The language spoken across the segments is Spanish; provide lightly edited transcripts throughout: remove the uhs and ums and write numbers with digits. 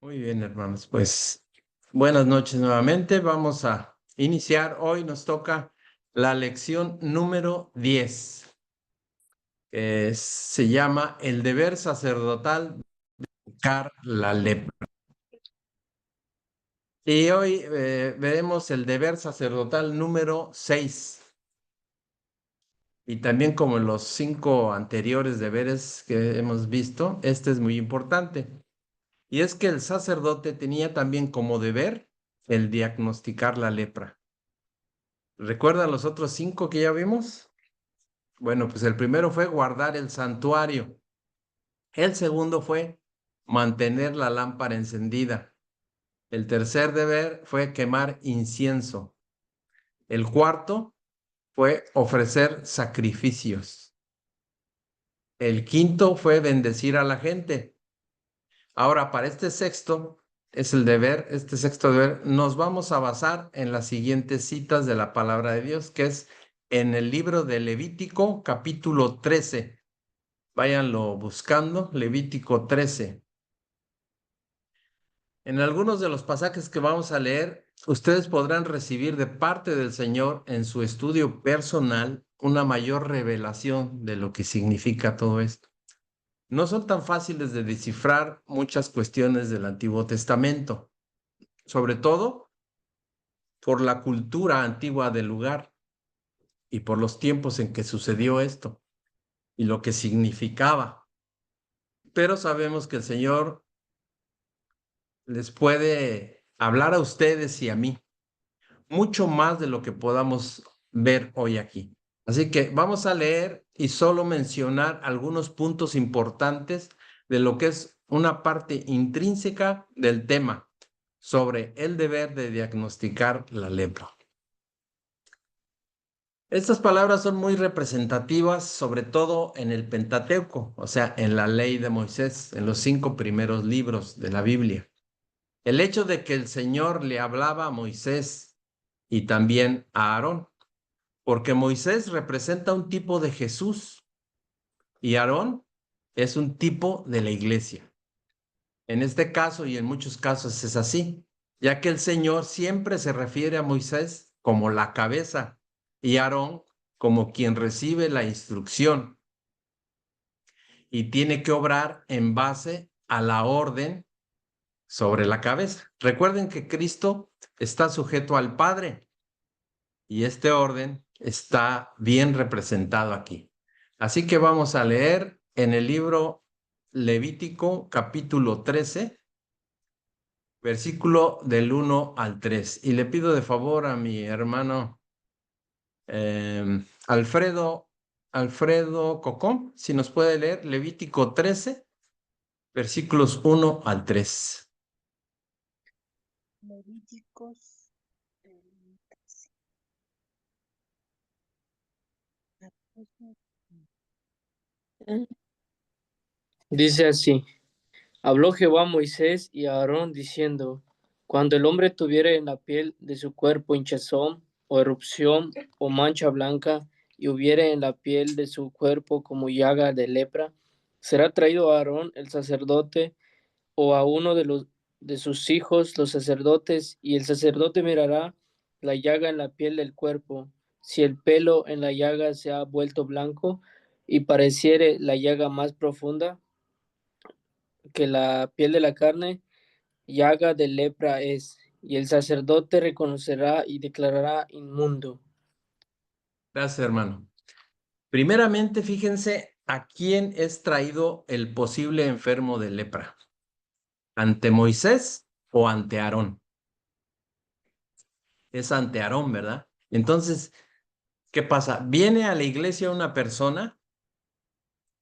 Muy bien, hermanos. Pues buenas noches nuevamente. Vamos a iniciar. Hoy nos toca la lección número 10, que se llama El deber sacerdotal de erradicar la lepra. Y hoy veremos el deber sacerdotal número 6. Y también como los 5 anteriores deberes que hemos visto, este es muy importante. Y es que el sacerdote tenía también como deber el diagnosticar la lepra. ¿Recuerdan los otros 5 que ya vimos? Bueno, pues el primero fue guardar el santuario. El segundo fue mantener la lámpara encendida. El tercer deber fue quemar incienso. El cuarto fue ofrecer sacrificios. El quinto fue bendecir a la gente. Ahora, para este sexto, este sexto deber, nos vamos a basar en las siguientes citas de la palabra de Dios, que es en el libro de Levítico, capítulo 13. Váyanlo buscando, Levítico 13. En algunos de los pasajes que vamos a leer, ustedes podrán recibir de parte del Señor en su estudio personal una mayor revelación de lo que significa todo esto. No son tan fáciles de descifrar muchas cuestiones del Antiguo Testamento, sobre todo por la cultura antigua del lugar y por los tiempos en que sucedió esto y lo que significaba. Pero sabemos que el Señor les puede hablar a ustedes y a mí mucho más de lo que podamos ver hoy aquí. Así que vamos a leer y solo mencionar algunos puntos importantes de lo que es una parte intrínseca del tema sobre el deber de diagnosticar la lepra. Estas palabras son muy representativas, sobre todo en el Pentateuco, o sea, en la ley de Moisés, en los 5 primeros libros de la Biblia. El hecho de que el Señor le hablaba a Moisés y también a Aarón, porque Moisés representa un tipo de Jesús y Aarón es un tipo de la iglesia. En este caso y en muchos casos es así, ya que el Señor siempre se refiere a Moisés como la cabeza y a Aarón como quien recibe la instrucción y tiene que obrar en base a la orden sobre la cabeza. Recuerden que Cristo está sujeto al Padre y este orden está bien representado aquí. Así que vamos a leer en el libro Levítico capítulo 13, versículo del 1 al 3. Y le pido de favor a mi hermano Alfredo Cocón, si nos puede leer Levítico 13, versículos 1 al 3. Levíticos. Dice así: Habló Jehová a Moisés y a Aarón diciendo: Cuando el hombre tuviere en la piel de su cuerpo hinchazón, o erupción, o mancha blanca, y hubiere en la piel de su cuerpo como llaga de lepra, será traído a Aarón el sacerdote, o a uno de sus hijos los sacerdotes, y el sacerdote mirará la llaga en la piel del cuerpo. Si el pelo en la llaga se ha vuelto blanco, y pareciere la llaga más profunda que la piel de la carne, llaga de lepra es, y el sacerdote reconocerá y declarará inmundo. Gracias, hermano. Primeramente, fíjense a quién es traído el posible enfermo de lepra. ¿Ante Moisés o ante Aarón? Es ante Aarón, ¿verdad? Entonces, ¿qué pasa? Viene a la iglesia una persona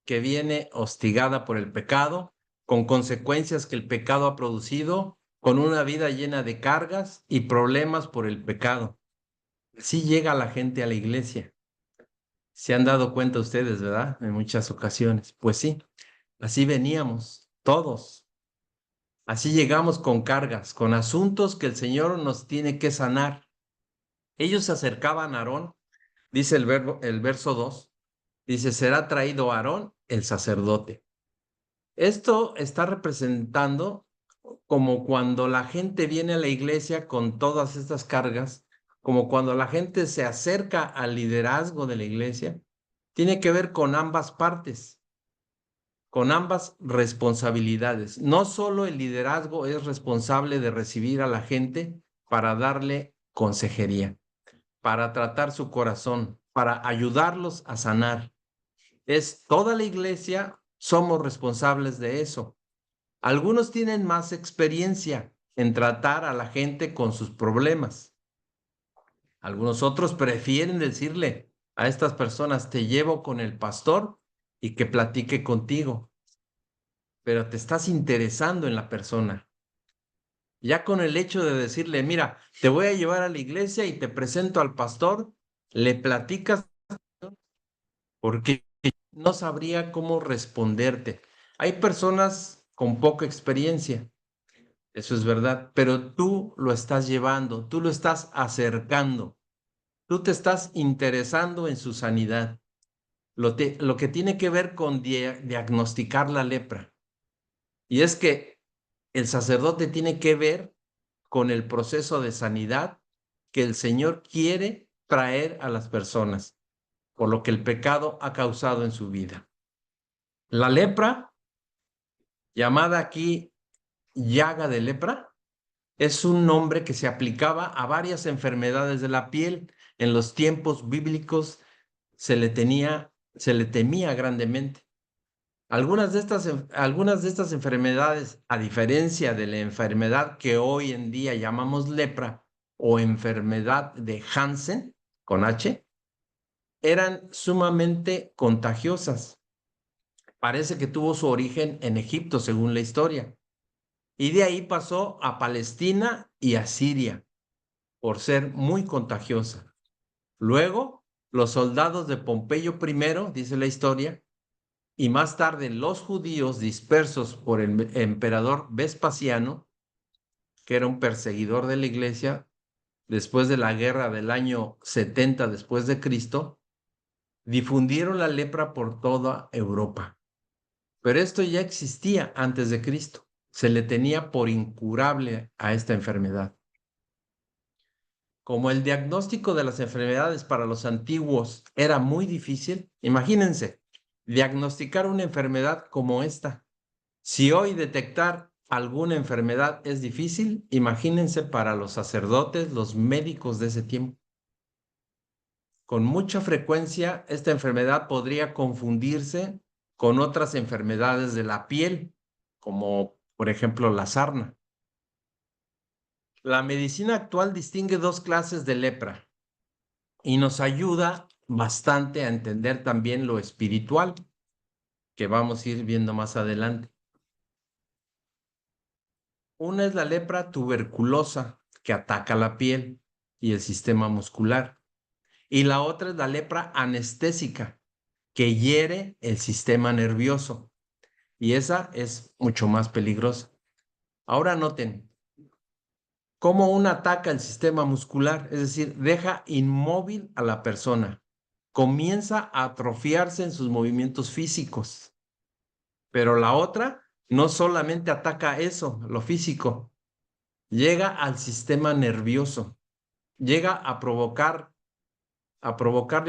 que viene hostigada por el pecado, con consecuencias que el pecado ha producido, con una vida llena de cargas y problemas por el pecado. Sí llega la gente a la iglesia. Se han dado cuenta ustedes, ¿verdad? En muchas ocasiones. Pues sí, así veníamos, todos. Así llegamos con cargas, con asuntos que el Señor nos tiene que sanar. Ellos se acercaban a Aarón, dice el verso 2, dice, será traído Aarón el sacerdote. Esto está representando como cuando la gente viene a la iglesia con todas estas cargas, como cuando la gente se acerca al liderazgo de la iglesia, tiene que ver con ambas partes, con ambas responsabilidades. No solo el liderazgo es responsable de recibir a la gente para darle consejería, para tratar su corazón, para ayudarlos a sanar. Es toda la iglesia, somos responsables de eso. Algunos tienen más experiencia en tratar a la gente con sus problemas. Algunos otros prefieren decirle a estas personas, te llevo con el pastor y que platique contigo, pero te estás interesando en la persona. Ya con el hecho de decirle, mira, te voy a llevar a la iglesia y te presento al pastor, le platicas porque no sabría cómo responderte. Hay personas con poca experiencia. Eso es verdad, pero tú lo estás llevando, tú lo estás acercando, tú te estás interesando en su sanidad, lo que tiene que ver con diagnosticar la lepra. Y es que el sacerdote tiene que ver con el proceso de sanidad que el Señor quiere traer a las personas, por lo que el pecado ha causado en su vida. La lepra, llamada aquí llaga de lepra, es un nombre que se aplicaba a varias enfermedades de la piel. En los tiempos bíblicos se le temía grandemente. Algunas de estas enfermedades, a diferencia de la enfermedad que hoy en día llamamos lepra o enfermedad de Hansen, con H, eran sumamente contagiosas. Parece que tuvo su origen en Egipto, según la historia, y de ahí pasó a Palestina y a Siria por ser muy contagiosa. Luego, los soldados de Pompeyo I, dice la historia, y más tarde los judíos dispersos por el emperador Vespasiano, que era un perseguidor de la iglesia, después de la guerra del año 70 después de Cristo, difundieron la lepra por toda Europa. Pero esto ya existía antes de Cristo. Se le tenía por incurable a esta enfermedad. Como el diagnóstico de las enfermedades para los antiguos era muy difícil, imagínense, diagnosticar una enfermedad como esta. Si hoy detectar alguna enfermedad es difícil, imagínense para los sacerdotes, los médicos de ese tiempo. Con mucha frecuencia, esta enfermedad podría confundirse con otras enfermedades de la piel, como por ejemplo la sarna. La medicina actual distingue dos clases de lepra y nos ayuda bastante a entender también lo espiritual, que vamos a ir viendo más adelante. Una es la lepra tuberculosa, que ataca la piel y el sistema muscular. Y la otra es la lepra anestésica, que hiere el sistema nervioso. Y esa es mucho más peligrosa. Ahora noten cómo una ataca el sistema muscular, es decir, deja inmóvil a la persona. Comienza a atrofiarse en sus movimientos físicos. Pero la otra no solamente ataca eso, lo físico, llega al sistema nervioso, llega a provocarle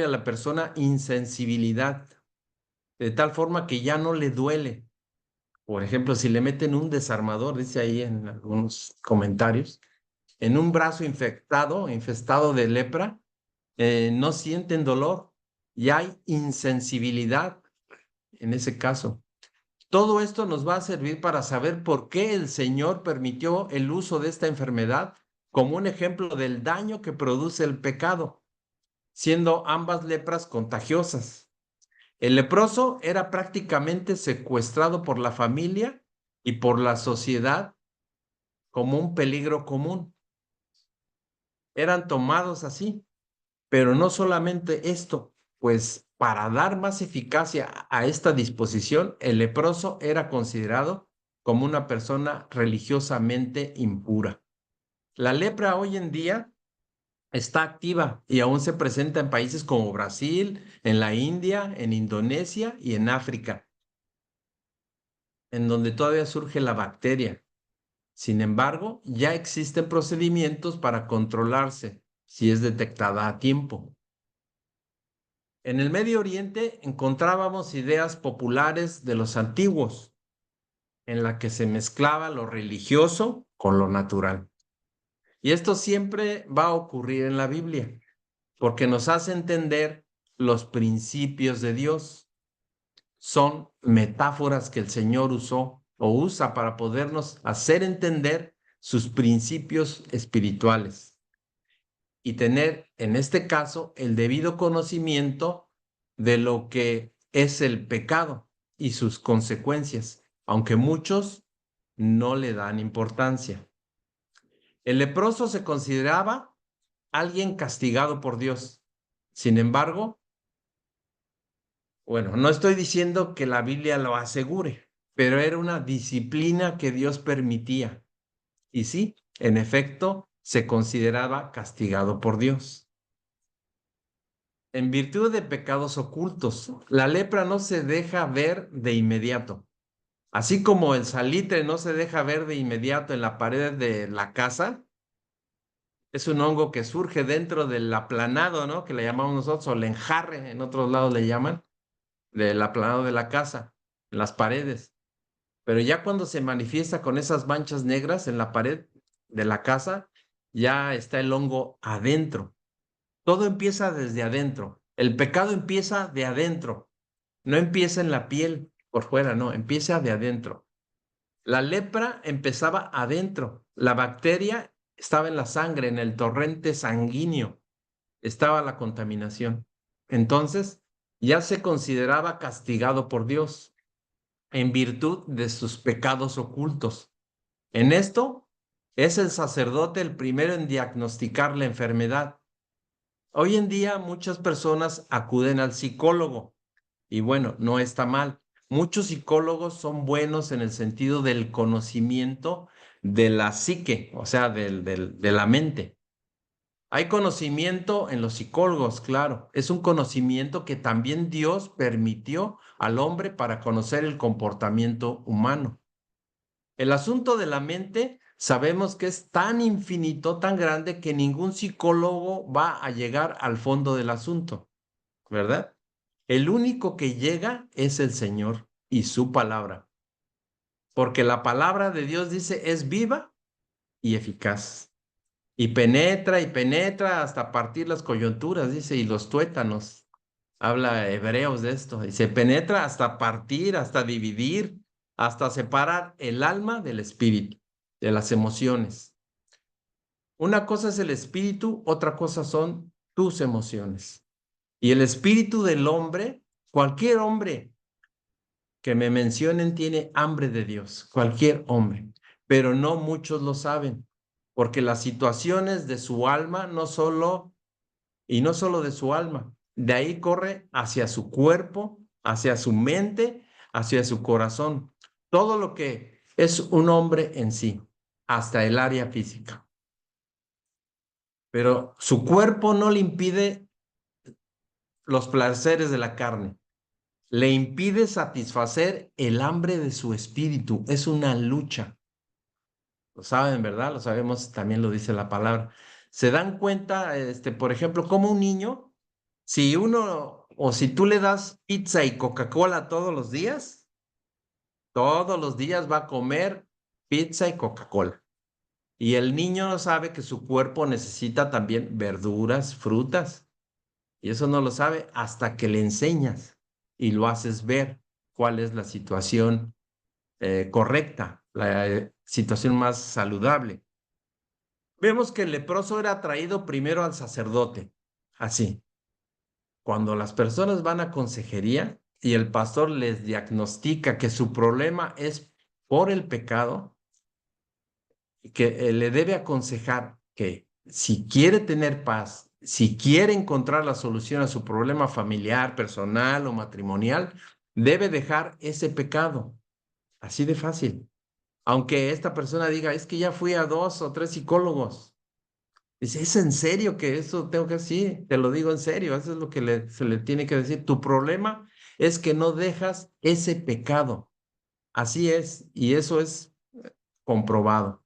a la persona insensibilidad, de tal forma que ya no le duele. Por ejemplo, si le meten un desarmador, dice ahí en algunos comentarios, en un brazo infestado de lepra, no sienten dolor y hay insensibilidad en ese caso. Todo esto nos va a servir para saber por qué el Señor permitió el uso de esta enfermedad como un ejemplo del daño que produce el pecado, siendo ambas lepras contagiosas. El leproso era prácticamente secuestrado por la familia y por la sociedad como un peligro común. Eran tomados así, pero no solamente esto, pues para dar más eficacia a esta disposición, el leproso era considerado como una persona religiosamente impura. La lepra hoy en día está activa y aún se presenta en países como Brasil, en la India, en Indonesia y en África, en donde todavía surge la bacteria. Sin embargo, ya existen procedimientos para controlarse si es detectada a tiempo. En el Medio Oriente encontrábamos ideas populares de los antiguos, en la que se mezclaba lo religioso con lo natural. Y esto siempre va a ocurrir en la Biblia, porque nos hace entender los principios de Dios. Son metáforas que el Señor usó o usa para podernos hacer entender sus principios espirituales y tener, en este caso, el debido conocimiento de lo que es el pecado y sus consecuencias, aunque muchos no le dan importancia. El leproso se consideraba alguien castigado por Dios. Sin embargo, bueno, no estoy diciendo que la Biblia lo asegure, pero era una disciplina que Dios permitía. Y sí, en efecto, se consideraba castigado por Dios. En virtud de pecados ocultos, la lepra no se deja ver de inmediato. Así como el salitre no se deja ver de inmediato en la pared de la casa, es un hongo que surge dentro del aplanado, ¿no? Que le llamamos nosotros, o el enjarre, en otros lados le llaman, del aplanado de la casa, en las paredes. Pero ya cuando se manifiesta con esas manchas negras en la pared de la casa, ya está el hongo adentro. Todo empieza desde adentro. El pecado empieza de adentro. No empieza en la piel por fuera, no, empieza de adentro. La lepra empezaba adentro. La bacteria estaba en la sangre, en el torrente sanguíneo. Estaba la contaminación. Entonces, ya se consideraba castigado por Dios en virtud de sus pecados ocultos. En esto, es el sacerdote el primero en diagnosticar la enfermedad. Hoy en día muchas personas acuden al psicólogo y bueno, no está mal. Muchos psicólogos son buenos en el sentido del conocimiento de la psique, o sea, de la mente. Hay conocimiento en los psicólogos, claro. Es un conocimiento que también Dios permitió al hombre para conocer el comportamiento humano. El asunto de la mente sabemos que es tan infinito, tan grande, que ningún psicólogo va a llegar al fondo del asunto, ¿verdad? El único que llega es el Señor y su palabra, porque la palabra de Dios dice es viva y eficaz. Y penetra hasta partir las coyunturas, dice, y los tuétanos. Habla Hebreos de esto. Y se penetra hasta partir, hasta dividir, hasta separar el alma del espíritu, de las emociones. Una cosa es el espíritu, otra cosa son tus emociones. Y el espíritu del hombre, cualquier hombre que me mencionen tiene hambre de Dios, cualquier hombre, pero no muchos lo saben, porque las situaciones de su alma no solo, y no solo de su alma, de ahí corre hacia su cuerpo, hacia su mente, hacia su corazón, todo lo que es un hombre en sí, hasta el área física. Pero su cuerpo no le impide los placeres de la carne, le impide satisfacer el hambre de su espíritu. Es una lucha. Lo saben, ¿verdad? Lo sabemos, también lo dice la palabra. Se dan cuenta, por ejemplo, como un niño, si uno o si tú le das pizza y Coca-Cola todos los días va a comer pizza y Coca-Cola. Y el niño sabe que su cuerpo necesita también verduras, frutas. Y eso no lo sabe hasta que le enseñas y lo haces ver cuál es la situación correcta, la situación más saludable. Vemos que el leproso era traído primero al sacerdote. Así, cuando las personas van a consejería y el pastor les diagnostica que su problema es por el pecado, que le debe aconsejar que si quiere tener paz, si quiere encontrar la solución a su problema familiar, personal o matrimonial, debe dejar ese pecado. Así de fácil. Aunque esta persona diga, es que ya fui a 2 o 3 psicólogos. Dice, ¿es en serio que eso tengo que decir? Te lo digo en serio, eso es lo que se le tiene que decir. Tu problema es que no dejas ese pecado. Así es, y eso es comprobado.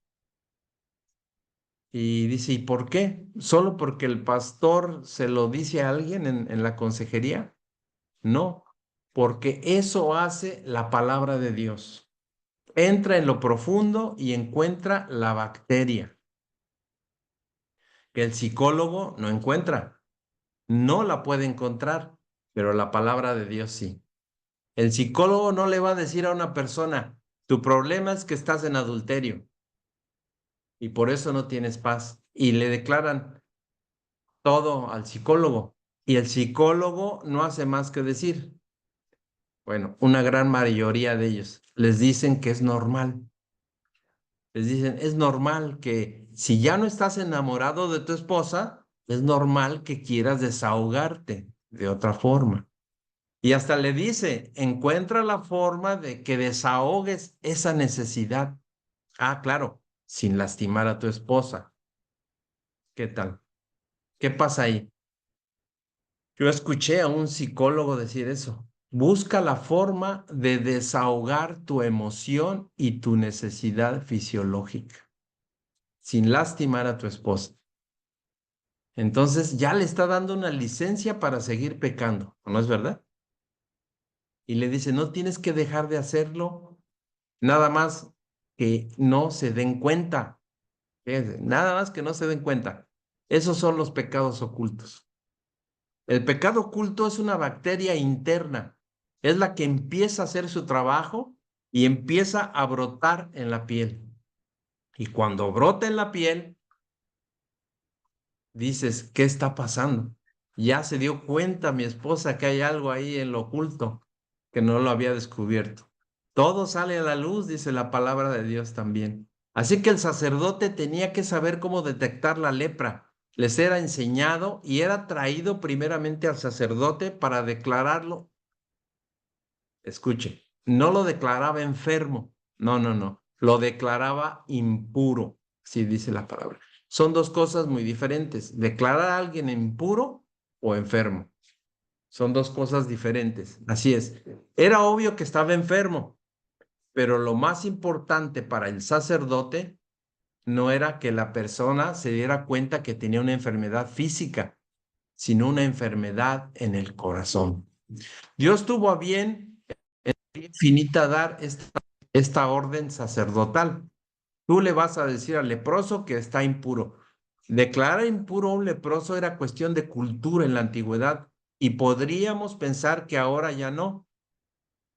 Y dice, ¿y por qué? ¿Solo porque el pastor se lo dice a alguien en la consejería? No, porque eso hace la palabra de Dios. Entra en lo profundo y encuentra la bacteria que el psicólogo no encuentra. No la puede encontrar, pero la palabra de Dios sí. El psicólogo no le va a decir a una persona, tu problema es que estás en adulterio y por eso no tienes paz. Y le declaran todo al psicólogo. Y el psicólogo no hace más que decir, bueno, una gran mayoría de ellos les dicen que es normal. Les dicen, es normal que si ya no estás enamorado de tu esposa, es normal que quieras desahogarte de otra forma. Y hasta le dice, encuentra la forma de que desahogues esa necesidad. Ah, claro, sin lastimar a tu esposa. ¿Qué tal? ¿Qué pasa ahí? Yo escuché a un psicólogo decir eso. Busca la forma de desahogar tu emoción y tu necesidad fisiológica, sin lastimar a tu esposa. Entonces ya le está dando una licencia para seguir pecando, ¿no es verdad? Y le dice, no tienes que dejar de hacerlo, nada más que no se den cuenta. Fíjense, nada más que no se den cuenta. Esos son los pecados ocultos. El pecado oculto es una bacteria interna. Es la que empieza a hacer su trabajo y empieza a brotar en la piel. Y cuando brota en la piel, dices, ¿qué está pasando? Ya se dio cuenta mi esposa que hay algo ahí en lo oculto que no lo había descubierto. Todo sale a la luz, dice la palabra de Dios también. Así que el sacerdote tenía que saber cómo detectar la lepra. Les era enseñado y era traído primeramente al sacerdote para declararlo. Escuche, no lo declaraba enfermo. No, no, no. Lo declaraba impuro, así dice la palabra. Son dos cosas muy diferentes. Declarar a alguien impuro o enfermo. Son dos cosas diferentes. Así es. Era obvio que estaba enfermo, pero lo más importante para el sacerdote no era que la persona se diera cuenta que tenía una enfermedad física, sino una enfermedad en el corazón. Dios tuvo a bien infinita dar esta orden sacerdotal. Tú le vas a decir al leproso que está impuro. Declarar impuro a un leproso era cuestión de cultura en la antigüedad y podríamos pensar que ahora ya no,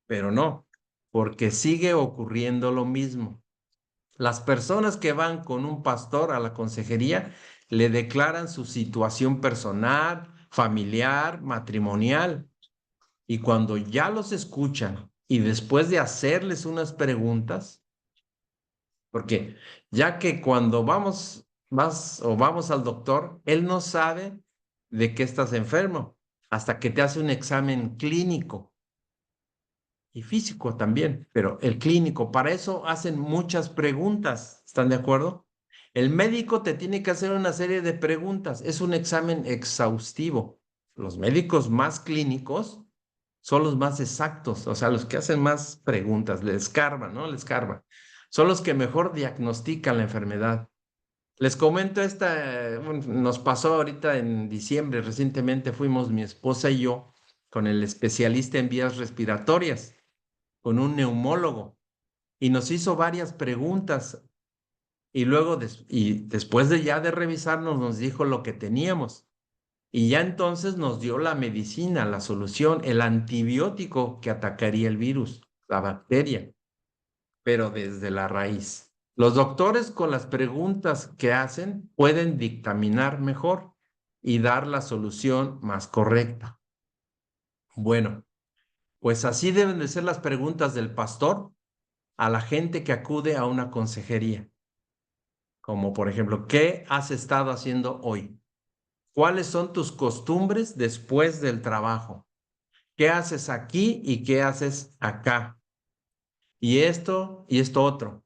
pero no, porque sigue ocurriendo lo mismo. Las personas que van con un pastor a la consejería le declaran su situación personal, familiar, matrimonial. Y cuando ya los escuchan y después de hacerles unas preguntas, porque ya que cuando vamos al doctor, él no sabe de qué estás enfermo hasta que te hace un examen clínico y físico también, pero el clínico, para eso hacen muchas preguntas, ¿están de acuerdo? El médico te tiene que hacer una serie de preguntas, es un examen exhaustivo. Los médicos más clínicos son los más exactos, o sea, los que hacen más preguntas, le escarban, ¿no? Le escarban. Son los que mejor diagnostican la enfermedad. Les comento bueno, nos pasó ahorita en diciembre, recientemente fuimos mi esposa y yo con el especialista en vías respiratorias, con un neumólogo, y nos hizo varias preguntas y luego y después de ya de revisarnos nos dijo lo que teníamos. Y ya entonces nos dio la medicina, la solución, el antibiótico que atacaría el virus, la bacteria, pero desde la raíz. Los doctores con las preguntas que hacen pueden dictaminar mejor y dar la solución más correcta. Bueno, pues así deben de ser las preguntas del pastor a la gente que acude a una consejería, como por ejemplo, ¿qué has estado haciendo hoy? ¿Cuáles son tus costumbres después del trabajo? ¿Qué haces aquí y qué haces acá? Y esto otro.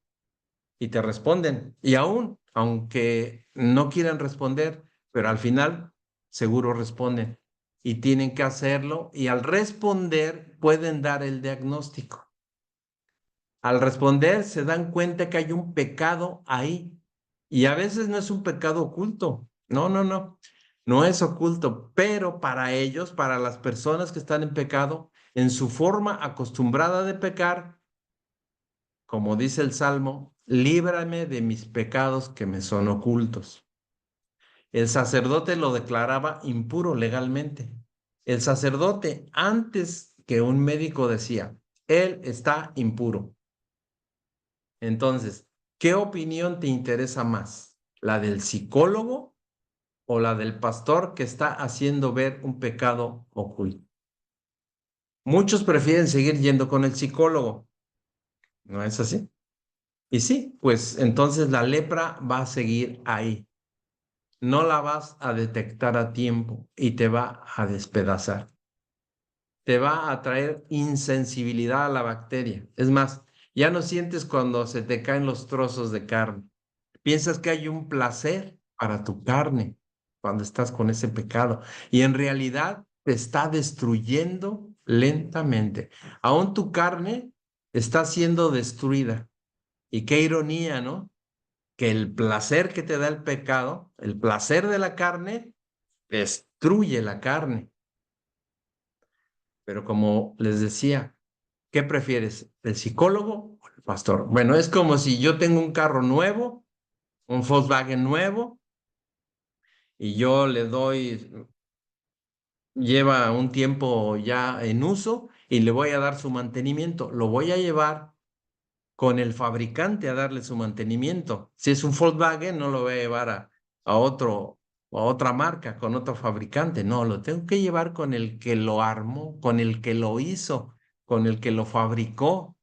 Y te responden. Y aún, aunque no quieran responder, pero al final seguro responden. Y tienen que hacerlo y al responder pueden dar el diagnóstico. Al responder se dan cuenta que hay un pecado ahí Y a veces no es un pecado oculto. No, no, no. No es oculto, pero para ellos, para las personas que están en pecado, en su forma acostumbrada de pecar, como dice el Salmo, líbrame de mis pecados que me son ocultos. El sacerdote lo declaraba impuro legalmente. El sacerdote, antes que un médico, decía, él está impuro. Entonces, ¿qué opinión te interesa más? ¿La del psicólogo o la del pastor que está haciendo ver un pecado oculto? Muchos prefieren seguir yendo con el psicólogo, ¿no es así? Y sí, pues entonces la lepra va a seguir ahí. No la vas a detectar a tiempo y te va a despedazar. Te va a traer insensibilidad a la bacteria. Es más, ya no sientes cuando se te caen los trozos de carne. Piensas que hay un placer para tu carne cuando estás con ese pecado y en realidad te está destruyendo lentamente. Aún tu carne está siendo destruida. Y qué ironía, ¿no? Que el placer que te da el pecado, el placer de la carne, destruye la carne. Pero como les decía, ¿qué prefieres? ¿El psicólogo o el pastor? Bueno, es como si yo tengo un carro nuevo, un Volkswagen nuevo, y yo le doy, lleva un tiempo ya en uso y le voy a dar su mantenimiento. Lo voy a llevar con el fabricante a darle su mantenimiento. Si es un Volkswagen, no lo voy a llevar a otro, a otra marca, con otro fabricante. No, lo tengo que llevar con el que lo armó, con el que lo hizo, con el que lo fabricó.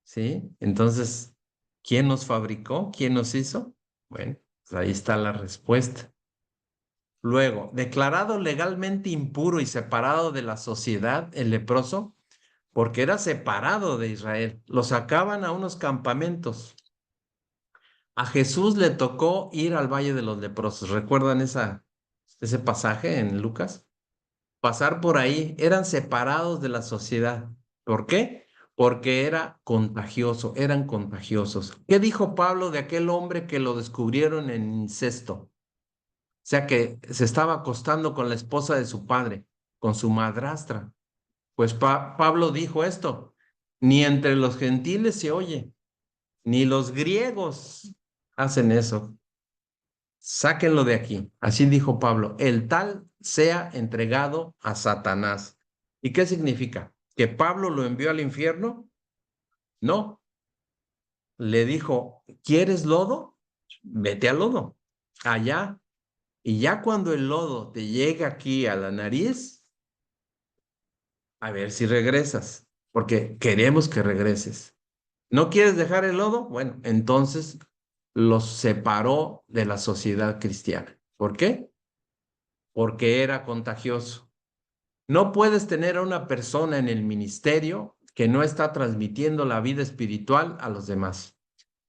¿Sí? Entonces, ¿quién nos fabricó? ¿Quién nos hizo? Bueno, pues ahí está la respuesta. Luego, declarado legalmente impuro y separado de la sociedad, el leproso, porque era separado de Israel, lo sacaban a unos campamentos. A Jesús le tocó ir al Valle de los Leprosos. ¿Recuerdan ese pasaje en Lucas? Pasar por ahí, eran separados de la sociedad. ¿Por qué? Porque era contagioso, eran contagiosos. ¿Qué dijo Pablo de aquel hombre que lo descubrieron en incesto? O sea, que se estaba acostando con la esposa de su padre, con su madrastra. Pues Pablo dijo esto, ni entre los gentiles se oye, ni los griegos hacen eso. Sáquenlo de aquí. Así dijo Pablo, el tal sea entregado a Satanás. ¿Y qué significa? ¿Que Pablo lo envió al infierno? No, le dijo, ¿quieres lodo? Vete al lodo, allá. Y ya cuando el lodo te llega aquí a la nariz, a ver si regresas, porque queremos que regreses. ¿No quieres dejar el lodo? Bueno, entonces los separó de la sociedad cristiana. ¿Por qué? Porque era contagioso. No puedes tener a una persona en el ministerio que no está transmitiendo la vida espiritual a los demás.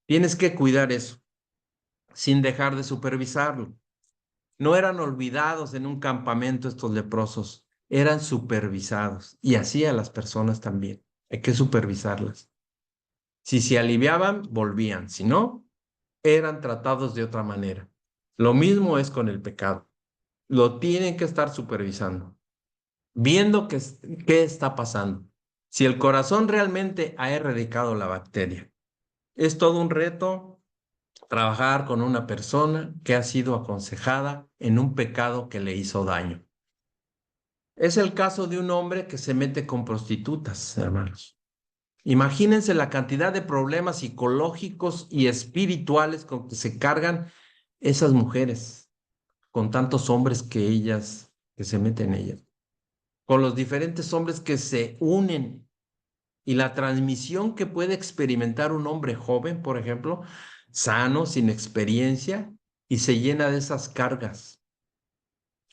Tienes que cuidar eso, sin dejar de supervisarlo. No eran olvidados en un campamento estos leprosos, eran supervisados. Y así a las personas también. Hay que supervisarlas. Si se aliviaban, volvían. Si no, eran tratados de otra manera. Lo mismo es con el pecado. Lo tienen que estar supervisando, viendo qué está pasando. Si el corazón realmente ha erradicado la bacteria. Es todo un reto trabajar con una persona que ha sido aconsejada en un pecado que le hizo daño. Es el caso de un hombre que se mete con prostitutas, hermanos. Imagínense la cantidad de problemas psicológicos y espirituales con que se cargan esas mujeres, con tantos hombres que se meten en ellas, con los diferentes hombres que se unen y la transmisión que puede experimentar un hombre joven, por ejemplo, sano, sin experiencia, y se llena de esas cargas.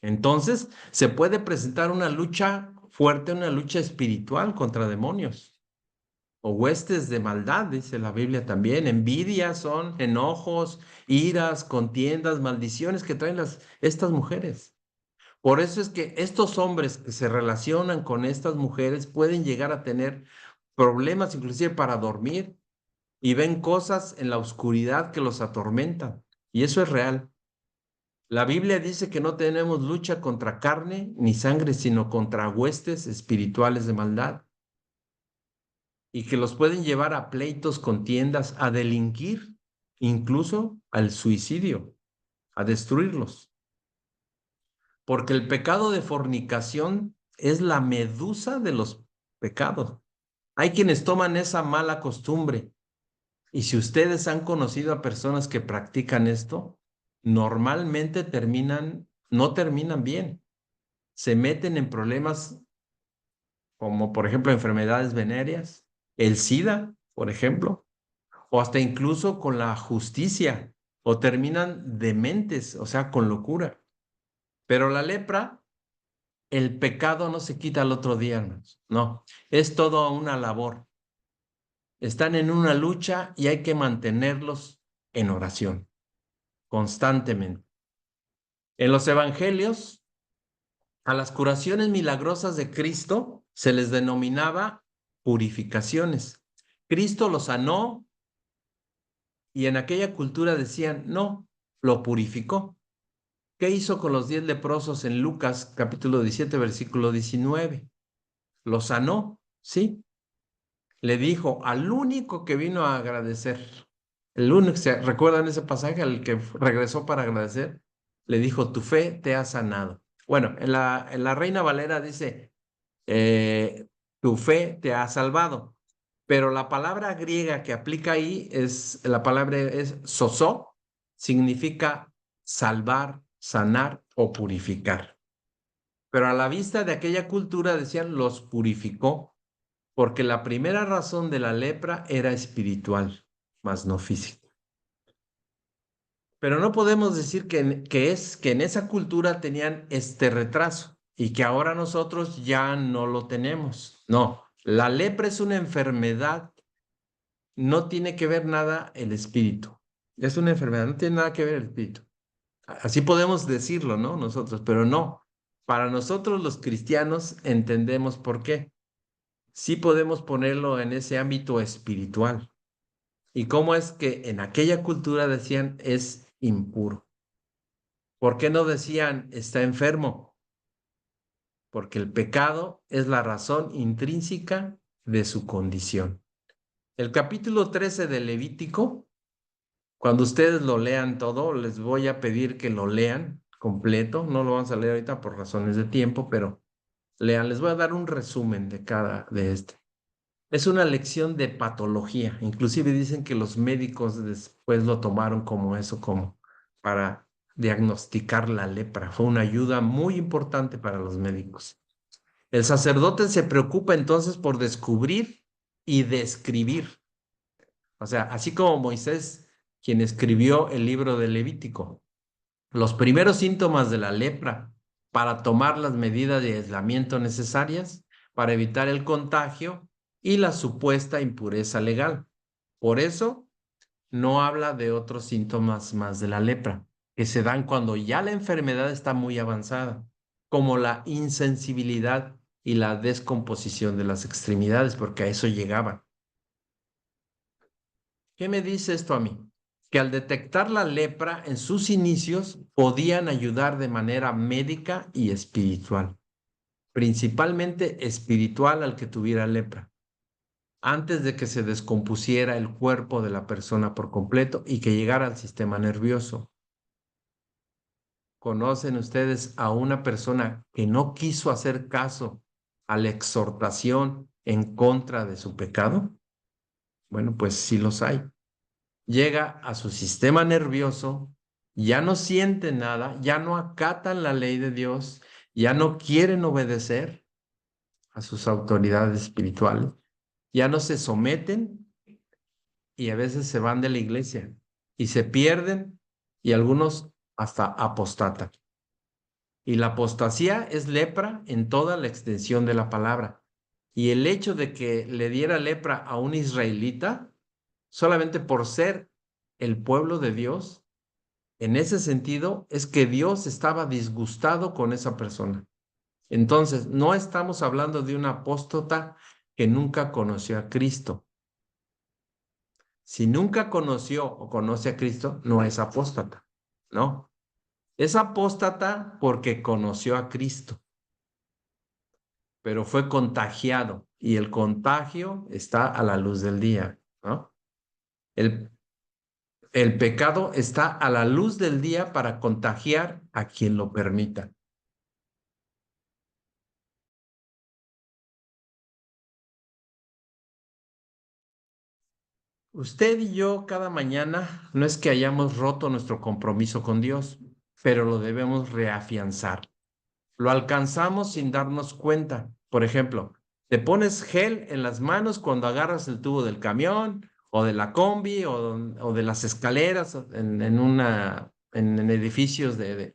Entonces, se puede presentar una lucha fuerte, una lucha espiritual contra demonios o huestes de maldad, dice la Biblia también. Envidia son enojos, iras, contiendas, maldiciones que traen estas mujeres. Por eso es que estos hombres que se relacionan con estas mujeres pueden llegar a tener problemas inclusive para dormir, y ven cosas en la oscuridad que los atormentan. Y eso es real. La Biblia dice que no tenemos lucha contra carne ni sangre, sino contra huestes espirituales de maldad, y que los pueden llevar a pleitos, contiendas, a delinquir, incluso al suicidio, a destruirlos. Porque el pecado de fornicación es la medusa de los pecados. Hay quienes toman esa mala costumbre. Y si ustedes han conocido a personas que practican esto, normalmente no terminan bien. Se meten en problemas como, por ejemplo, enfermedades venéreas, el SIDA, por ejemplo, o hasta incluso con la justicia, o terminan dementes, o sea, con locura. Pero la lepra, el pecado no se quita al otro día, hermanos. No, es toda una labor. Están en una lucha y hay que mantenerlos en oración constantemente. En los evangelios, a las curaciones milagrosas de Cristo se les denominaba purificaciones. Cristo los sanó y en aquella cultura decían, no, lo purificó. ¿Qué hizo con los 10 leprosos en Lucas capítulo 17, versículo 19? Lo sanó, sí. Le dijo al único que vino a agradecer, el único, ¿se recuerdan ese pasaje al que regresó para agradecer? Le dijo, tu fe te ha sanado. Bueno, en la Reina Valera dice, tu fe te ha salvado. Pero la palabra griega que aplica ahí la palabra es sosó, significa salvar, sanar o purificar. Pero a la vista de aquella cultura decían, los purificó, porque la primera razón de la lepra era espiritual, más no física. Pero no podemos decir que en esa cultura tenían este retraso y que ahora nosotros ya no lo tenemos. No, la lepra es una enfermedad, no tiene que ver nada el espíritu. Es una enfermedad, no tiene nada que ver el espíritu. Así podemos decirlo, ¿no? Nosotros, pero no. Para nosotros los cristianos entendemos por qué. Sí podemos ponerlo en ese ámbito espiritual. ¿Y cómo es que en aquella cultura decían es impuro? ¿Por qué no decían está enfermo? Porque el pecado es la razón intrínseca de su condición. El capítulo 13 de Levítico, cuando ustedes lo lean todo, les voy a pedir que lo lean completo. No lo vamos a leer ahorita por razones de tiempo, pero lean. Les voy a dar un resumen de cada de este. Es una lección de patología. Inclusive dicen que los médicos después lo tomaron como eso, como para diagnosticar la lepra. Fue una ayuda muy importante para los médicos. El sacerdote se preocupa entonces por descubrir y describir. O sea, así como Moisés, quien escribió el libro de Levítico, los primeros síntomas de la lepra para tomar las medidas de aislamiento necesarias para evitar el contagio y la supuesta impureza legal. Por eso, no habla de otros síntomas más de la lepra, que se dan cuando ya la enfermedad está muy avanzada, como la insensibilidad y la descomposición de las extremidades, porque a eso llegaba. ¿Qué me dice esto a mí? Que al detectar la lepra en sus inicios podían ayudar de manera médica y espiritual, principalmente espiritual al que tuviera lepra, antes de que se descompusiera el cuerpo de la persona por completo y que llegara al sistema nervioso. ¿Conocen ustedes a una persona que no quiso hacer caso a la exhortación en contra de su pecado? Bueno, pues sí los hay. Llega a su sistema nervioso, ya no sienten nada, ya no acatan la ley de Dios, ya no quieren obedecer a sus autoridades espirituales, ya no se someten y a veces se van de la iglesia y se pierden y algunos hasta apostatan. Y la apostasía es lepra en toda la extensión de la palabra. Y el hecho de que le diera lepra a un israelita, solamente por ser el pueblo de Dios, en ese sentido, es que Dios estaba disgustado con esa persona. Entonces, no estamos hablando de un apóstata que nunca conoció a Cristo, Si nunca conoció o conoce a Cristo, no es apóstata, ¿no? Es apóstata porque conoció a Cristo, pero fue contagiado y el contagio está a la luz del día, ¿no? El, el pecado está a la luz del día para contagiar a quien lo permita. Usted y yo cada mañana no es que hayamos roto nuestro compromiso con Dios, pero lo debemos reafianzar. Lo alcanzamos sin darnos cuenta. Por ejemplo, te pones gel en las manos cuando agarras el tubo del camión o de la combi o de las escaleras en edificios de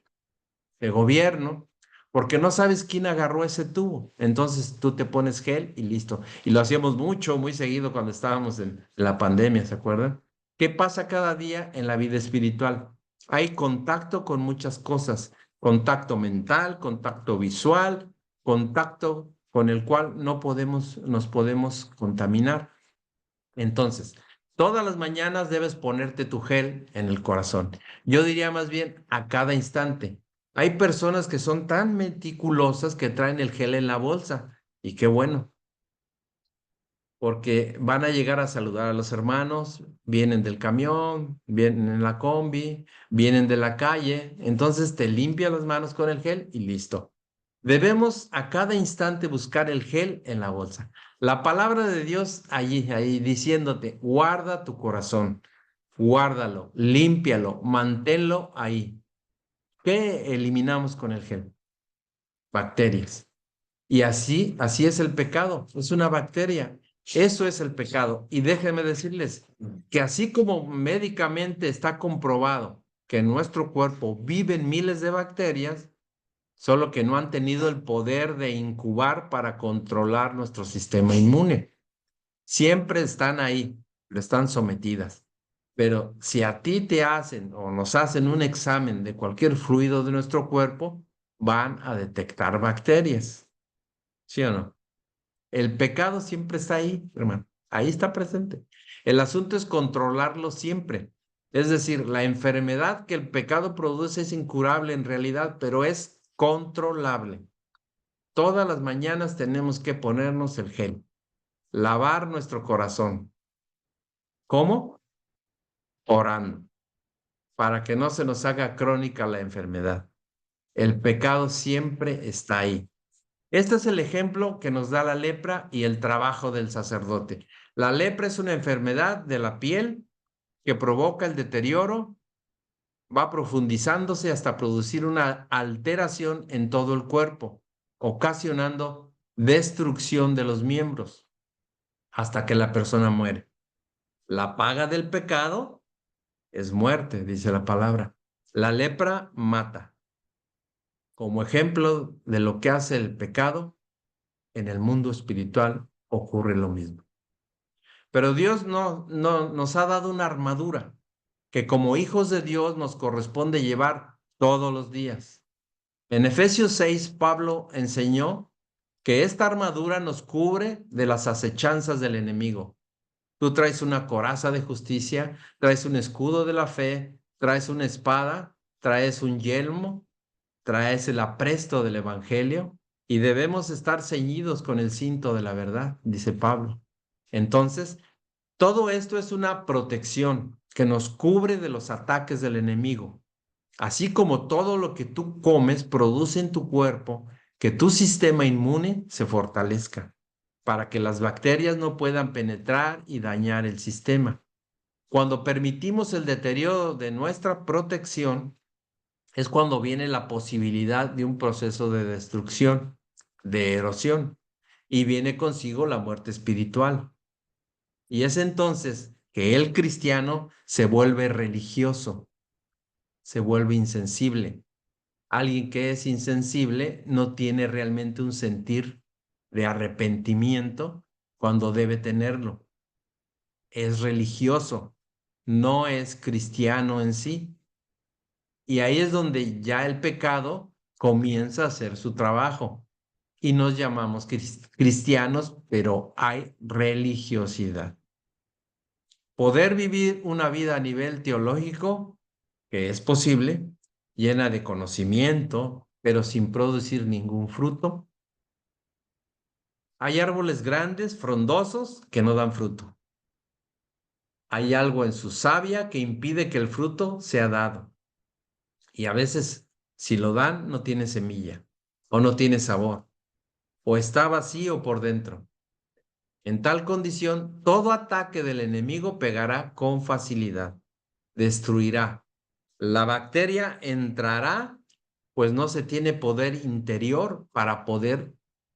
gobierno, porque no sabes quién agarró ese tubo. Entonces tú te pones gel y listo. Y lo hacíamos mucho, muy seguido cuando estábamos en la pandemia, ¿se acuerdan? ¿Qué pasa cada día en la vida espiritual? Hay contacto con muchas cosas, contacto mental, contacto visual, contacto con el cual no podemos, nos podemos contaminar. Entonces, todas las mañanas debes ponerte tu gel en el corazón. Yo diría más bien a cada instante. Hay personas que son tan meticulosas que traen el gel en la bolsa. Y qué bueno, porque van a llegar a saludar a los hermanos, vienen del camión, vienen en la combi, vienen de la calle. Entonces te limpia las manos con el gel y listo. Debemos a cada instante buscar el gel en la bolsa. La palabra de Dios ahí diciéndote, guarda tu corazón, guárdalo, límpialo, manténlo ahí. ¿Qué eliminamos con el gel? Bacterias. Y así es el pecado, es una bacteria. Eso es el pecado. Y déjenme decirles que así como médicamente está comprobado que en nuestro cuerpo viven miles de bacterias, solo que no han tenido el poder de incubar para controlar nuestro sistema inmune. Siempre están ahí, pero están sometidas. Pero si a ti te hacen o nos hacen un examen de cualquier fluido de nuestro cuerpo, van a detectar bacterias. ¿Sí o no? El pecado siempre está ahí, hermano. Ahí está presente. El asunto es controlarlo siempre. Es decir, la enfermedad que el pecado produce es incurable en realidad, pero es controlable. Todas las mañanas tenemos que ponernos el gel, lavar nuestro corazón. ¿Cómo? Orando, para que no se nos haga crónica la enfermedad. El pecado siempre está ahí. Este es el ejemplo que nos da la lepra y el trabajo del sacerdote. La lepra es una enfermedad de la piel que provoca el deterioro, va profundizándose hasta producir una alteración en todo el cuerpo, ocasionando destrucción de los miembros hasta que la persona muere. La paga del pecado es muerte, dice la palabra. La lepra mata. Como ejemplo de lo que hace el pecado, en el mundo espiritual ocurre lo mismo. Pero Dios no nos ha dado una armadura que como hijos de Dios nos corresponde llevar todos los días. En Efesios 6, Pablo enseñó que esta armadura nos cubre de las acechanzas del enemigo. Tú traes una coraza de justicia, traes un escudo de la fe, traes una espada, traes un yelmo, traes el apresto del evangelio y debemos estar ceñidos con el cinto de la verdad, dice Pablo. Entonces, todo esto es una protección que nos cubre de los ataques del enemigo, así como todo lo que tú comes produce en tu cuerpo que tu sistema inmune se fortalezca para que las bacterias no puedan penetrar y dañar el sistema. Cuando permitimos el deterioro de nuestra protección, es cuando viene la posibilidad de un proceso de destrucción, de erosión, y viene consigo la muerte espiritual. Y es entonces que el cristiano se vuelve religioso, se vuelve insensible. Alguien que es insensible no tiene realmente un sentir de arrepentimiento cuando debe tenerlo. Es religioso, no es cristiano en sí. Y ahí es donde ya el pecado comienza a hacer su trabajo. Y nos llamamos cristianos, pero hay religiosidad. poder vivir una vida a nivel teológico, que es posible, llena de conocimiento, pero sin producir ningún fruto. Hay árboles grandes, frondosos, que no dan fruto. Hay algo en su savia que impide que el fruto sea dado. Y a veces, si lo dan, no tiene semilla, o no tiene sabor, o está vacío por dentro. En tal condición, todo ataque del enemigo pegará con facilidad, destruirá. La bacteria entrará, pues no se tiene poder interior para poder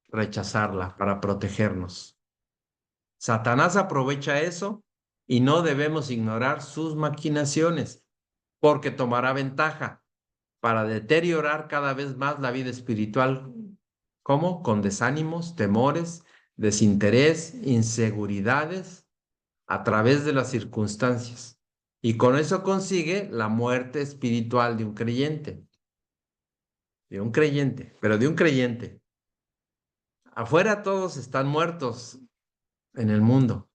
rechazarla, para protegernos. Satanás aprovecha eso y no debemos ignorar sus maquinaciones, porque tomará ventaja para deteriorar cada vez más la vida espiritual. ¿Cómo? Con desánimos, temores, desinterés, inseguridades a través de las circunstancias. Y con eso consigue la muerte espiritual de un creyente, pero de un creyente. Afuera todos están muertos en el mundo,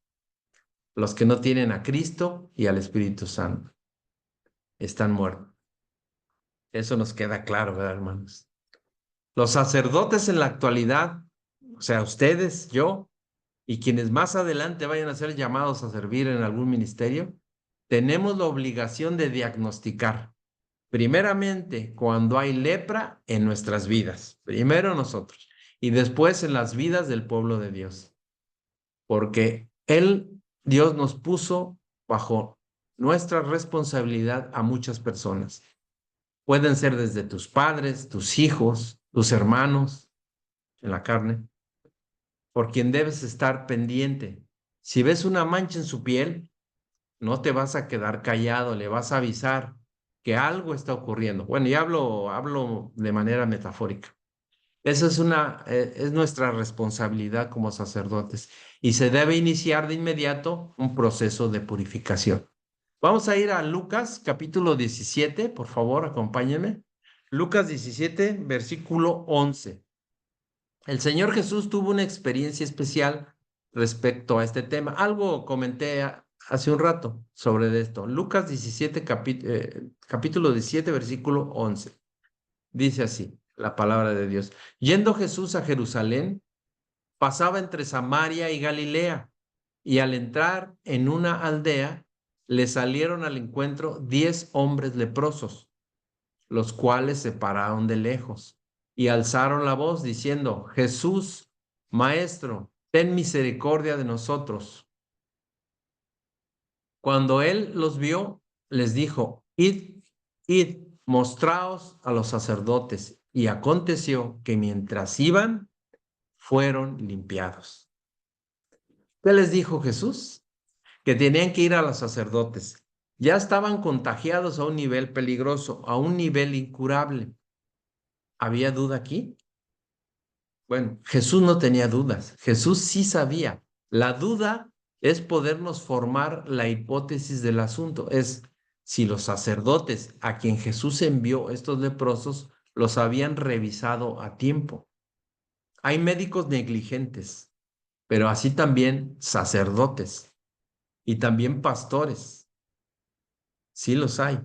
los que no tienen a Cristo y al Espíritu Santo están muertos. Eso nos queda claro, ¿verdad, hermanos? Los sacerdotes en la actualidad, o sea, ustedes, yo, y quienes más adelante vayan a ser llamados a servir en algún ministerio, tenemos la obligación de diagnosticar, primeramente, cuando hay lepra en nuestras vidas, primero nosotros, y después en las vidas del pueblo de Dios, porque Dios nos puso bajo nuestra responsabilidad a muchas personas. Pueden ser desde tus padres, tus hijos, tus hermanos en la carne, por quien debes estar pendiente. Si ves una mancha en su piel, no te vas a quedar callado, le vas a avisar que algo está ocurriendo. Bueno, y hablo de manera metafórica. Esa es nuestra responsabilidad como sacerdotes y se debe iniciar de inmediato un proceso de purificación. Vamos a ir a Lucas capítulo 17, por favor, acompáñenme. Lucas 17, versículo 11. El Señor Jesús tuvo una experiencia especial respecto a este tema. Algo comenté hace un rato sobre esto. Lucas 17, capítulo 17, versículo 11. Dice así la palabra de Dios. Yendo Jesús a Jerusalén, pasaba entre Samaria y Galilea, y al entrar en una aldea, le salieron al encuentro 10 hombres leprosos, los cuales se pararon de lejos y alzaron la voz diciendo, Jesús, Maestro, ten misericordia de nosotros. Cuando él los vio, les dijo, id, mostraos a los sacerdotes. Y aconteció que mientras iban, fueron limpiados. ¿Qué les dijo Jesús? Que tenían que ir a los sacerdotes. Ya estaban contagiados a un nivel peligroso, a un nivel incurable. ¿Había duda aquí? Bueno, Jesús no tenía dudas, Jesús sí sabía. La duda es podernos formar la hipótesis del asunto, es si los sacerdotes a quien Jesús envió estos leprosos los habían revisado a tiempo. Hay médicos negligentes, pero así también sacerdotes y también pastores. Sí los hay.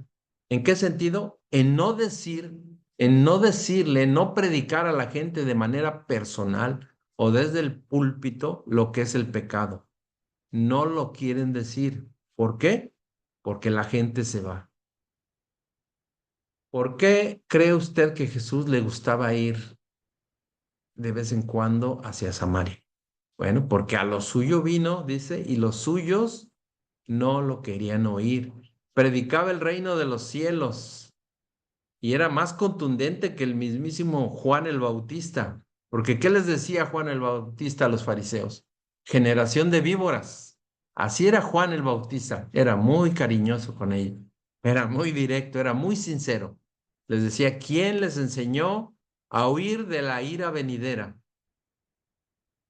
¿En qué sentido? En no decirle, no predicar a la gente de manera personal o desde el púlpito lo que es el pecado. No lo quieren decir. ¿Por qué? Porque la gente se va. ¿Por qué cree usted que Jesús le gustaba ir de vez en cuando hacia Samaria? Bueno, porque a lo suyo vino, dice, y los suyos no lo querían oír. Predicaba el reino de los cielos y era más contundente que el mismísimo Juan el Bautista. Porque ¿qué les decía Juan el Bautista a los fariseos? Generación de víboras. Así era Juan el Bautista. Era muy cariñoso con ellos. Era muy directo, era muy sincero. Les decía, ¿quién les enseñó a huir de la ira venidera?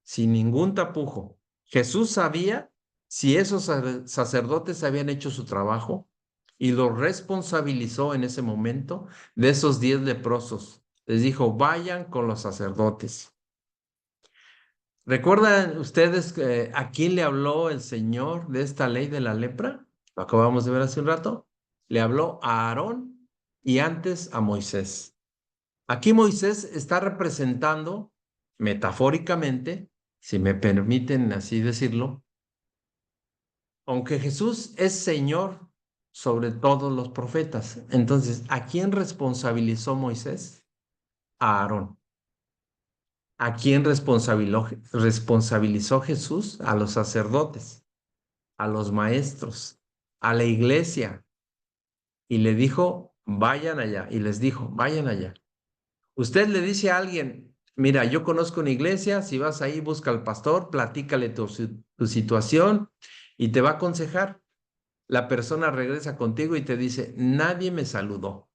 Sin ningún tapujo. Jesús sabía si esos sacerdotes habían hecho su trabajo y los responsabilizó en ese momento de esos 10 leprosos. Les dijo, vayan con los sacerdotes. ¿Recuerdan ustedes a quién le habló el Señor de esta ley de la lepra? Lo acabamos de ver hace un rato. Le habló a Aarón y antes a Moisés. Aquí Moisés está representando metafóricamente, si me permiten así decirlo, aunque Jesús es Señor sobre todos los profetas. Entonces, ¿a quién responsabilizó Moisés? A Aarón. ¿A quién responsabilizó Jesús? A los sacerdotes, a los maestros, a la iglesia. Y le dijo, vayan allá. Y les dijo, vayan allá. Usted le dice a alguien, mira, yo conozco una iglesia, si vas ahí, busca al pastor, platícale tu situación y te va a aconsejar. La persona regresa contigo y te dice, nadie me saludó.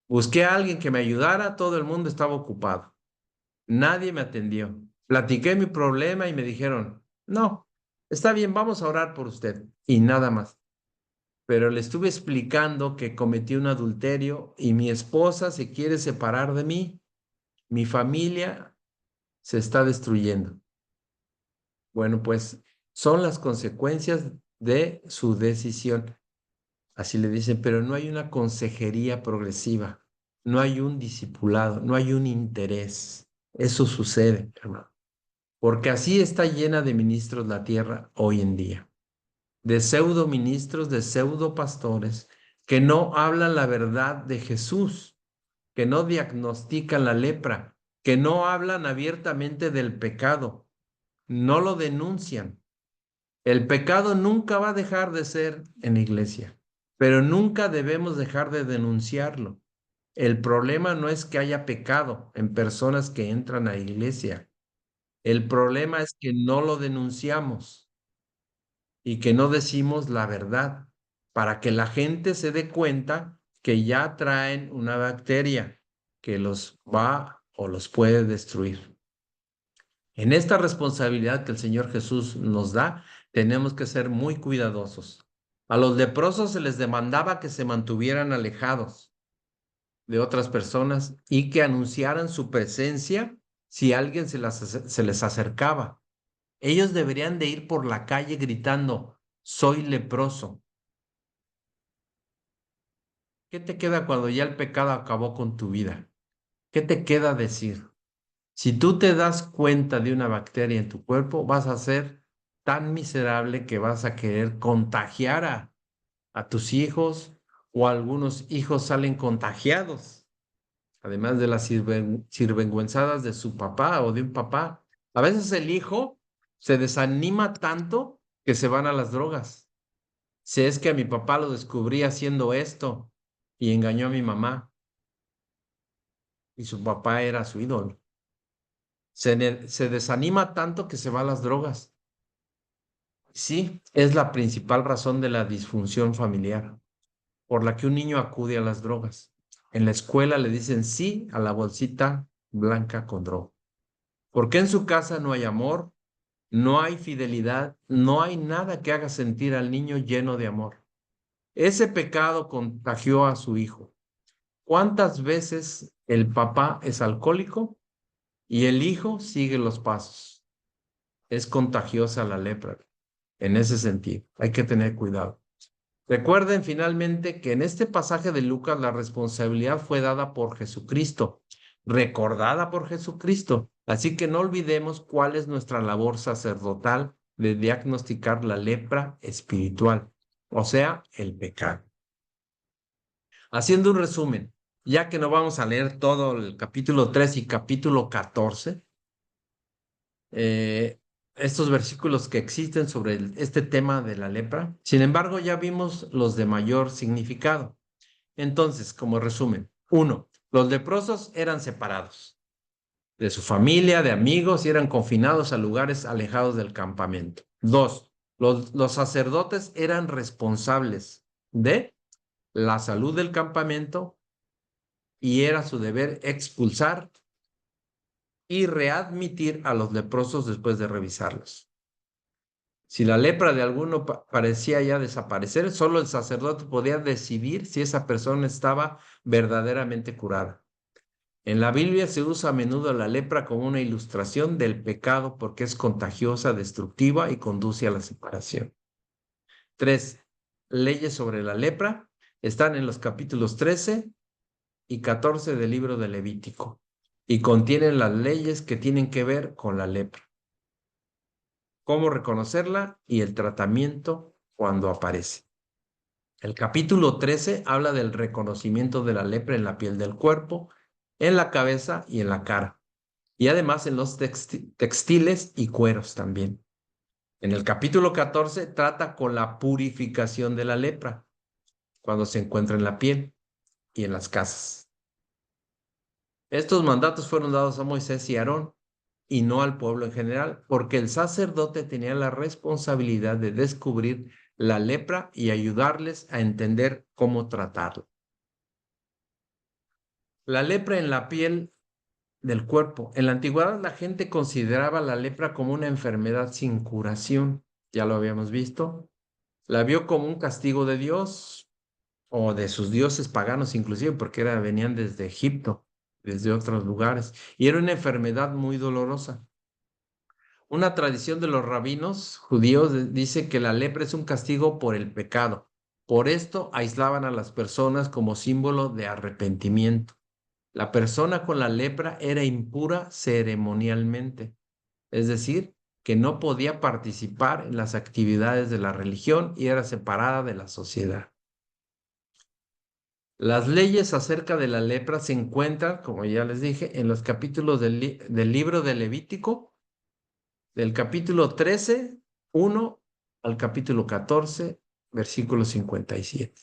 Busqué a alguien que me ayudara, todo el mundo estaba ocupado. Nadie me atendió. Platiqué mi problema y me dijeron, no, está bien, vamos a orar por usted. Y nada más. Pero le estuve explicando que cometí un adulterio y mi esposa se quiere separar de mí. Mi familia se está destruyendo. Bueno, pues son las consecuencias de su decisión. Así le dicen, pero no hay una consejería progresiva, no hay un discipulado, no hay un interés. Eso sucede, hermano. Porque así está llena de ministros la tierra hoy en día, de pseudo ministros, de pseudo pastores, que no hablan la verdad de Jesús, que no diagnostican la lepra, que no hablan abiertamente del pecado, no lo denuncian. El pecado nunca va a dejar de ser en la iglesia, pero nunca debemos dejar de denunciarlo. El problema no es que haya pecado en personas que entran a la iglesia. El problema es que no lo denunciamos y que no decimos la verdad para que la gente se dé cuenta que ya traen una bacteria que los va o los puede destruir. En esta responsabilidad que el Señor Jesús nos da, tenemos que ser muy cuidadosos. A los leprosos se les demandaba que se mantuvieran alejados de otras personas y que anunciaran su presencia si alguien se les acercaba. Ellos deberían de ir por la calle gritando, soy leproso. ¿Qué te queda cuando ya el pecado acabó con tu vida? ¿Qué te queda decir? Si tú te das cuenta de una bacteria en tu cuerpo, vas a ser tan miserable que vas a querer contagiar a tus hijos o algunos hijos salen contagiados, además de las sirvenguenzadas de su papá o de un papá. A veces el hijo se desanima tanto que se van a las drogas. Si es que a mi papá lo descubrí haciendo esto y engañó a mi mamá y su papá era su ídolo. Se desanima tanto que se va a las drogas. Sí, es la principal razón de la disfunción familiar, por la que un niño acude a las drogas. En la escuela le dicen sí a la bolsita blanca con droga. Porque en su casa no hay amor, no hay fidelidad, no hay nada que haga sentir al niño lleno de amor. Ese pecado contagió a su hijo. ¿Cuántas veces el papá es alcohólico y el hijo sigue los pasos? Es contagiosa la lepra. En ese sentido, hay que tener cuidado. Recuerden finalmente que en este pasaje de Lucas la responsabilidad fue dada por Jesucristo, recordada por Jesucristo. Así que no olvidemos cuál es nuestra labor sacerdotal de diagnosticar la lepra espiritual, o sea, el pecado. Haciendo un resumen, ya que no vamos a leer todo el capítulo 3 y capítulo 14, eh, estos versículos que existen sobre este tema de la lepra. Sin embargo, ya vimos los de mayor significado. Entonces, como resumen, uno, los leprosos eran separados de su familia, de amigos y eran confinados a lugares alejados del campamento. Dos, los sacerdotes eran responsables de la salud del campamento y era su deber expulsar y readmitir a los leprosos después de revisarlos. Si la lepra de alguno parecía ya desaparecer, solo el sacerdote podía decidir si esa persona estaba verdaderamente curada. En la Biblia se usa a menudo la lepra como una ilustración del pecado porque es contagiosa, destructiva y conduce a la separación. 3. Leyes sobre la lepra están en los capítulos 13 y 14 del libro de Levítico y contienen las leyes que tienen que ver con la lepra, cómo reconocerla y el tratamiento cuando aparece. El capítulo 13 habla del reconocimiento de la lepra en la piel del cuerpo, en la cabeza y en la cara, y además en los textiles y cueros también. En el capítulo 14 trata con la purificación de la lepra, cuando se encuentra en la piel y en las casas. Estos mandatos fueron dados a Moisés y Aarón y no al pueblo en general, porque el sacerdote tenía la responsabilidad de descubrir la lepra y ayudarles a entender cómo tratarla. La lepra en la piel del cuerpo. En la antigüedad la gente consideraba la lepra como una enfermedad sin curación, ya lo habíamos visto. La vio como un castigo de Dios o de sus dioses paganos inclusive, porque venían desde Egipto, desde otros lugares, y era una enfermedad muy dolorosa. Una tradición de los rabinos judíos dice que la lepra es un castigo por el pecado. Por esto aislaban a las personas como símbolo de arrepentimiento. La persona con la lepra era impura ceremonialmente, es decir, que no podía participar en las actividades de la religión y era separada de la sociedad. Las leyes acerca de la lepra se encuentran, como ya les dije, en los capítulos del libro de Levítico, del capítulo 13, 1 al capítulo 14, versículo 57.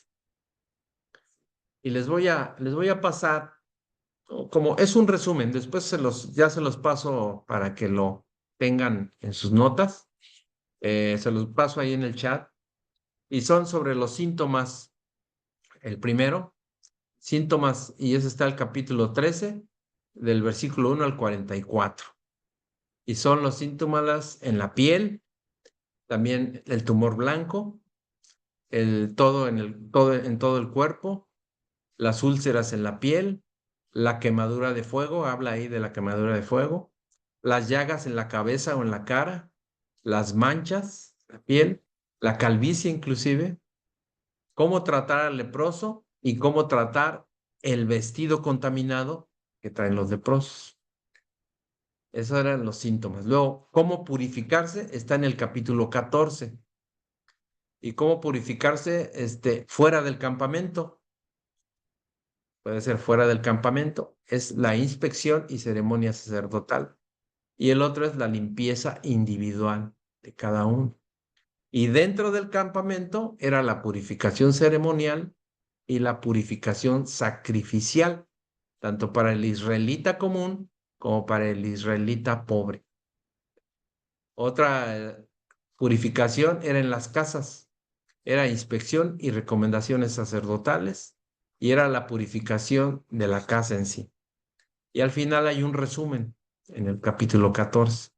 Y les voy a pasar, como es un resumen, después ya se los paso para que lo tengan en sus notas. Se los paso ahí en el chat. Y son sobre los síntomas. El primero, síntomas, y ese está el capítulo 13, del versículo 1 al 44. Y son los síntomas en la piel, también el tumor blanco, en todo el cuerpo, las úlceras en la piel, la quemadura de fuego, habla ahí de la quemadura de fuego, las llagas en la cabeza o en la cara, las manchas, la piel, la calvicie inclusive, cómo tratar al leproso y cómo tratar el vestido contaminado que traen los leprosos. Esos eran los síntomas. Luego, cómo purificarse está en el capítulo 14. Y cómo purificarse fuera del campamento. Puede ser fuera del campamento. Es la inspección y ceremonia sacerdotal. Y el otro es la limpieza individual de cada uno. Y dentro del campamento era la purificación ceremonial y la purificación sacrificial, tanto para el israelita común como para el israelita pobre. Otra purificación era en las casas, era inspección y recomendaciones sacerdotales, y era la purificación de la casa en sí. Y al final hay un resumen en el capítulo 14.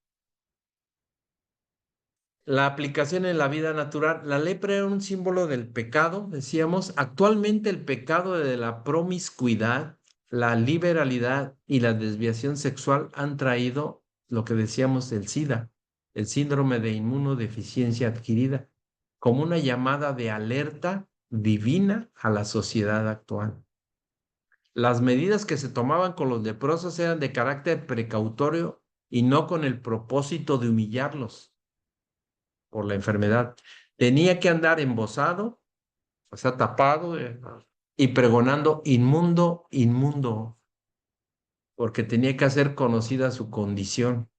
La aplicación en la vida natural. La lepra era un símbolo del pecado, decíamos. Actualmente el pecado de la promiscuidad, la liberalidad y la desviación sexual han traído lo que decíamos del SIDA, el síndrome de inmunodeficiencia adquirida, como una llamada de alerta divina a la sociedad actual. Las medidas que se tomaban con los leprosos eran de carácter precautorio y no con el propósito de humillarlos por la enfermedad. Tenía que andar embosado, o sea, tapado, y pregonando inmundo, inmundo, porque tenía que hacer conocida su condición,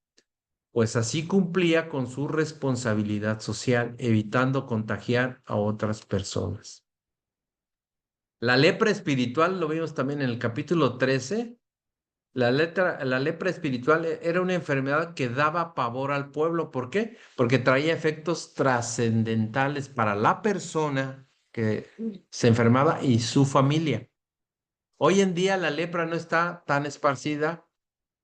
pues así cumplía con su responsabilidad social, evitando contagiar a otras personas. La lepra espiritual, lo vimos también en el capítulo 13. La lepra espiritual era una enfermedad que daba pavor al pueblo. ¿Por qué? Porque traía efectos trascendentales para la persona que se enfermaba y su familia. Hoy en día la lepra no está tan esparcida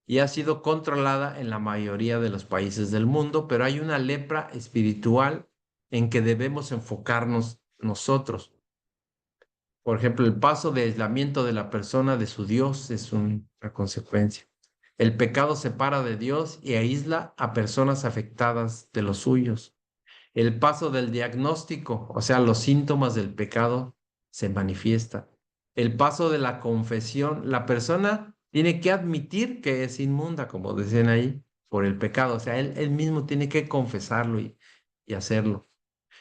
y ha sido controlada en la mayoría de los países del mundo, pero hay una lepra espiritual en que debemos enfocarnos nosotros. Por ejemplo, el paso de aislamiento de la persona de su Dios es una consecuencia. El pecado separa de Dios y aísla a personas afectadas de los suyos. El paso del diagnóstico, o sea, los síntomas del pecado se manifiesta. El paso de la confesión, la persona tiene que admitir que es inmunda, como decían ahí, por el pecado. O sea, él mismo tiene que confesarlo y hacerlo.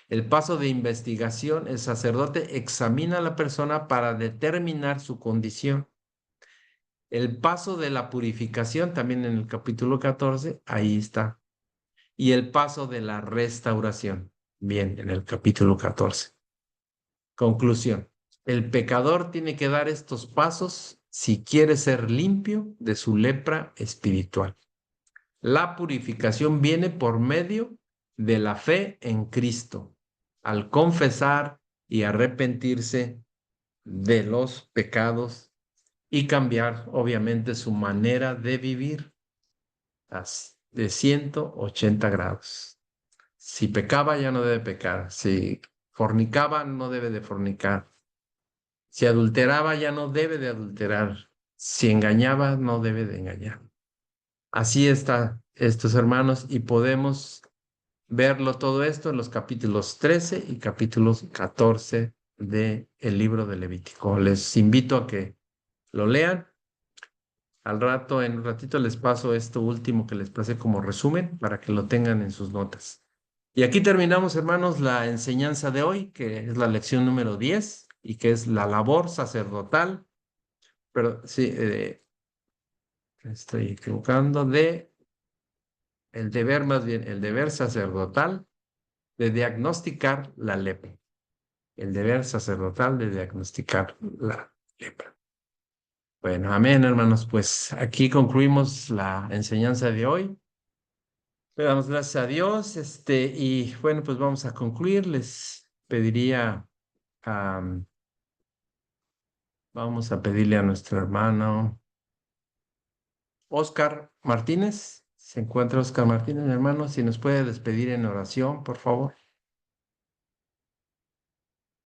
El paso de investigación, el sacerdote examina a la persona para determinar su condición. El paso de la purificación, también en el capítulo 14, ahí está. Y el paso de la restauración, bien, en el capítulo 14. Conclusión. El pecador tiene que dar estos pasos si quiere ser limpio de su lepra espiritual. La purificación viene por medio de la fe en Cristo, al confesar y arrepentirse de los pecados y cambiar, obviamente, su manera de vivir de 180 grados. Si pecaba, ya no debe pecar. Si fornicaba, no debe de fornicar. Si adulteraba, ya no debe de adulterar. Si engañaba, no debe de engañar. Así está estos hermanos y podemos verlo todo esto en los capítulos 13 y capítulos 14 del libro de Levítico. Les invito a que lo lean. Al rato, en un ratito les paso esto último que les pasé como resumen para que lo tengan en sus notas. Y aquí terminamos, hermanos, la enseñanza de hoy, que es la lección número 10 y que es la labor sacerdotal, pero sí, estoy equivocando, el deber más bien, el deber sacerdotal de diagnosticar la lepra. El deber sacerdotal de diagnosticar la lepra. Bueno, amén, hermanos. Pues aquí concluimos la enseñanza de hoy. Le damos gracias a Dios. Y bueno, pues vamos a concluir. Les pediría, am, vamos a pedirle a nuestro hermano Oscar Martínez. Se encuentra Oscar Martínez, hermano, si nos puede despedir en oración, por favor.